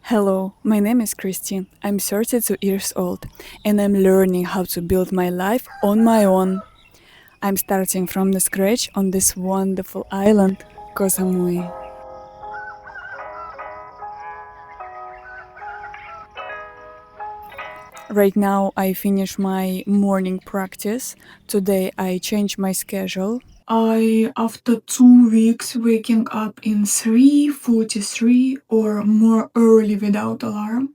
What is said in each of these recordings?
Hello, my name is Kristi. I'm 32 years old and I'm learning how to build my life on my own. I'm starting from the scratch on this wonderful island, Koh Samui. Right now I finish my morning practice. Today I change my schedule. After 2 weeks, waking up in 3:43 or more early without alarm,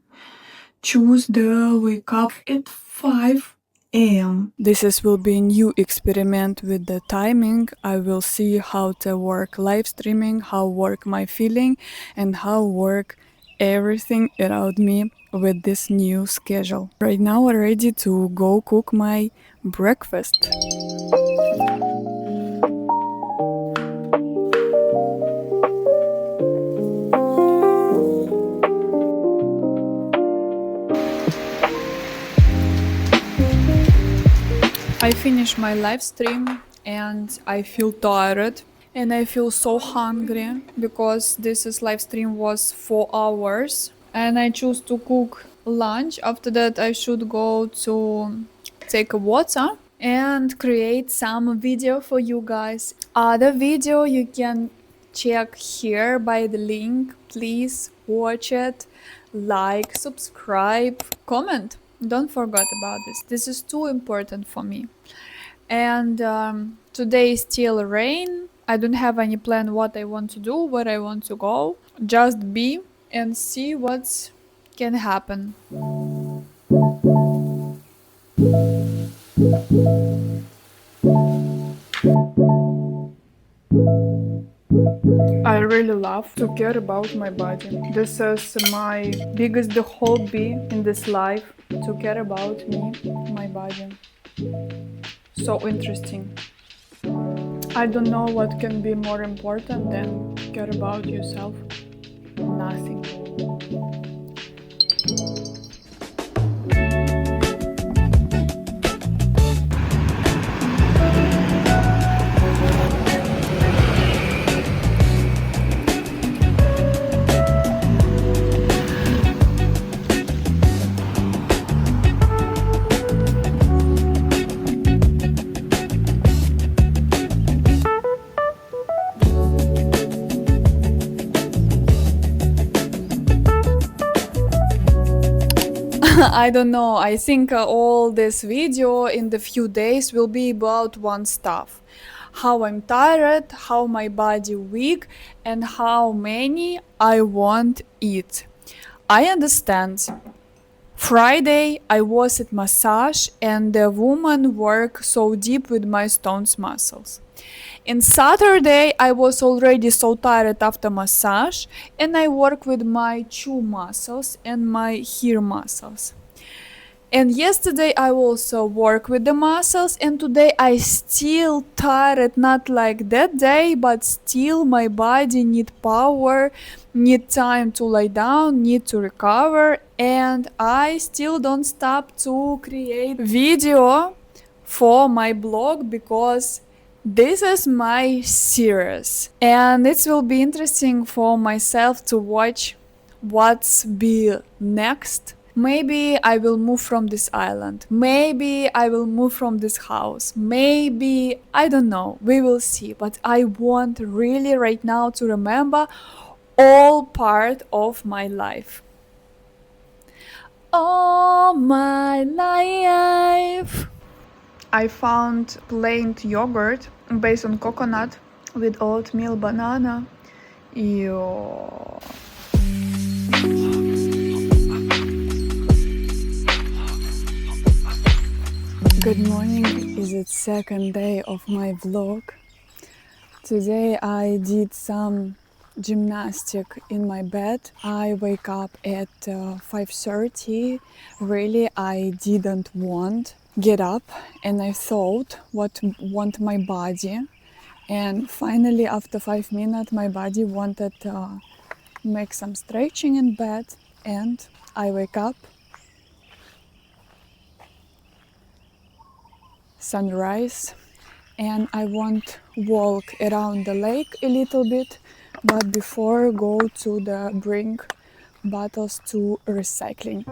choose the wake up at 5 a.m. Will be a new experiment with the timing. I will see how to work live streaming, how work my feeling, and how work everything around me with this new schedule. Right now I'm ready to go cook my breakfast. I finished my live stream and I feel tired and I feel so hungry because live stream was 4 hours and I choose to cook lunch. After that I should go to take a water and create some video for you guys. Other video you can check here by the link. Please watch it, like, subscribe, comment. Don't forget about this. This is too important for me. And today is still rain. I don't have any plan what I want to do, where I want to go. Just be and see what can happen. I really love to care about my body. This is my biggest hobby in this life, to care about me, my body. So interesting. I don't know what can be more important than care about yourself. Nothing. I don't know. I think all this video in the few days will be about one stuff. How I'm tired, how my body weak, and how many I want eat. I understand. Friday I was at massage and the woman worked so deep with my stones muscles. And Saturday I was already so tired after massage and I work with my chew muscles and my hair muscles. And yesterday I also work with the muscles and today I still tired, not like that day, but still my body need power, need time to lie down, need to recover, and I still don't stop to create video for my blog because this is my series and it will be interesting for myself to watch what's be next. Maybe I will move from this island. Maybe I will move from this house. Maybe, I don't know. We will see. But I want really right now to remember all part of my life. All my life. I found plain yogurt based on coconut with oatmeal banana. Yo. Good morning, is it second day of my vlog. Today I did some gymnastic in my bed. I wake up at 5:30. Really, I didn't want get up and I thought what want my body. And finally after 5 minutes my body wanted make some stretching in bed and I wake up. Sunrise and I want walk around the lake a little bit, but before go to the brink bottles to recycling.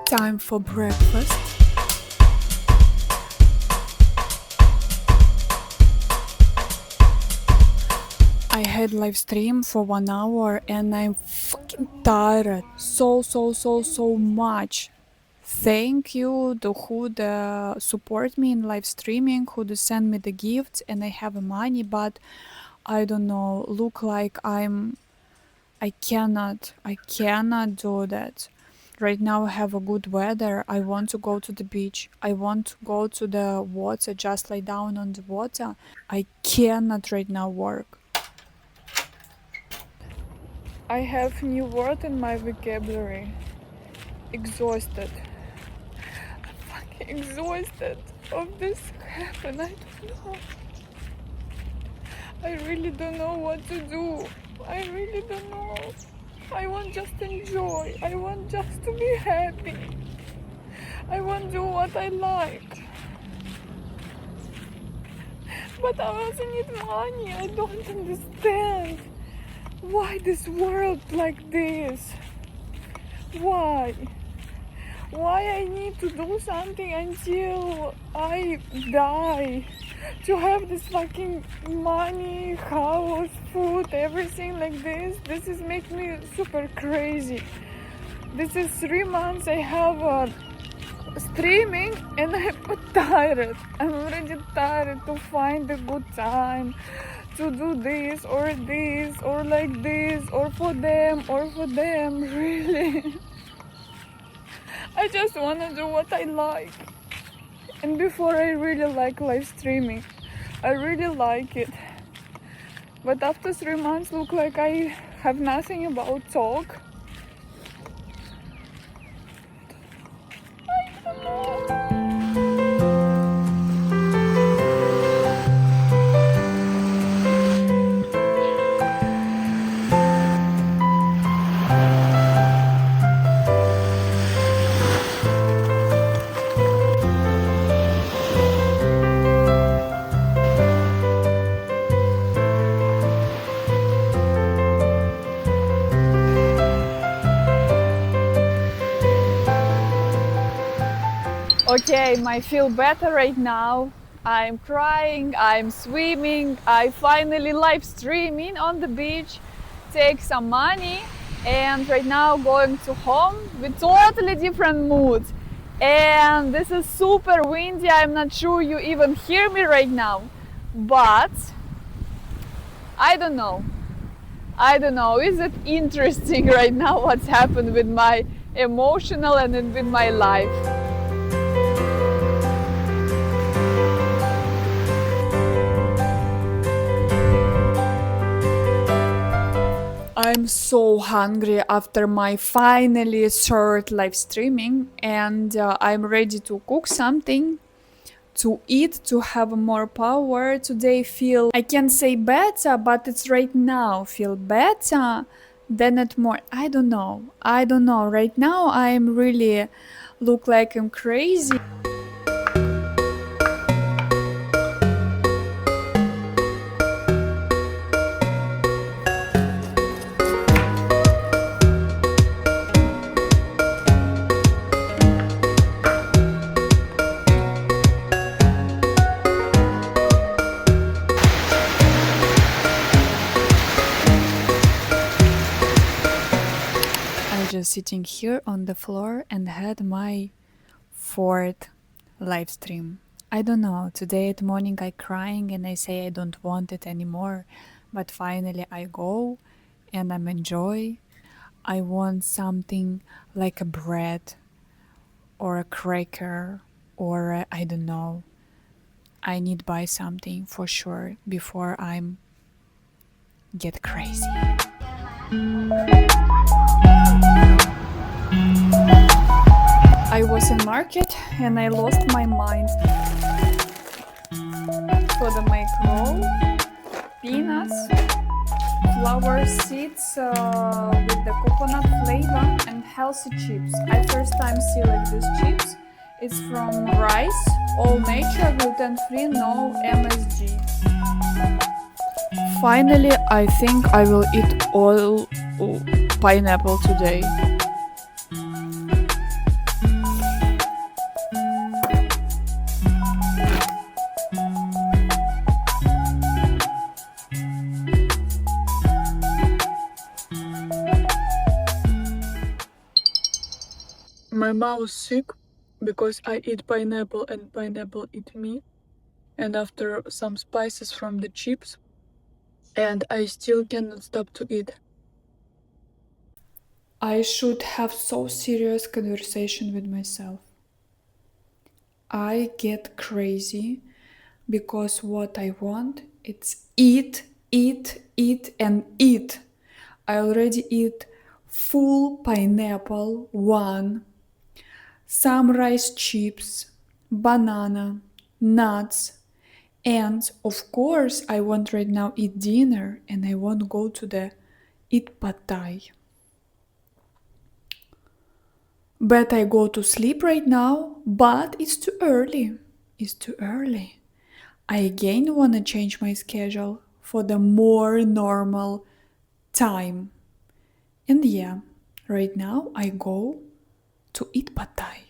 Time for breakfast. I had live stream for 1 hour and I'm fucking tired so much. Thank you to who support me in live streaming, who send me the gifts and I have money, but I don't know, look like I cannot do that. Right now I have a good weather. I want to go to the beach. I want to go to the water, just lie down on the water. I cannot right now work. I have new word in my vocabulary. Exhausted. I'm fucking exhausted of this happen. I don't know. I really don't know what to do. I really don't know. I want just enjoy. I want just to be happy. I want to do what I like. But I also need money. I don't understand. Why this world like this? Why? Why I need to do something until I die? To have this fucking money, house, food, everything like this. This is making me super crazy. This is 3 months I have streaming and I'm tired. I'm already tired to find a good time to do this or like this or for them really. I just want to do what I like. And before I really like live streaming. I really like it. But after 3 months look like I have nothing about talk. I don't know. Okay, I feel better right now. I'm crying, I'm swimming, I finally live streaming on the beach, take some money, and right now going to home with totally different mood. And this is super windy, I'm not sure you even hear me right now, but I don't know. Is it interesting right now what's happened with my emotional and with my life? I'm so hungry after my finally third live streaming and I'm ready to cook something to eat to have more power. Today feel, I can say better, but it's right now feel better than it more. I don't know. Right now I'm really look like I'm crazy. Just sitting here on the floor and had my fourth live stream. I don't know, today at morning I crying and I say I don't want it anymore, but finally I go and I'm enjoy. I want something like a bread or a cracker or I don't know. I need buy something for sure before I'm get crazy. I was in market and I lost my mind. For the make roll, peanuts, flower seeds with the coconut flavor and healthy chips. I first time see like these chips. It's from rice, all nature, gluten free, no MSG. Finally, I think I will eat all pineapple today. My mouth sick because I eat pineapple and pineapple eat me. And after some spices from the chips, and I still cannot stop to eat. I should have so serious conversation with myself. I get crazy because what I want it's eat, eat, eat and eat. I already eat full pineapple, one, some rice chips, banana, nuts, and of course I want right now eat dinner and I want go to the eat pad thai. But I go to sleep right now, but it's too early. It's too early. I again wanna change my schedule for the more normal time. And yeah, right now I go to eat pad thai.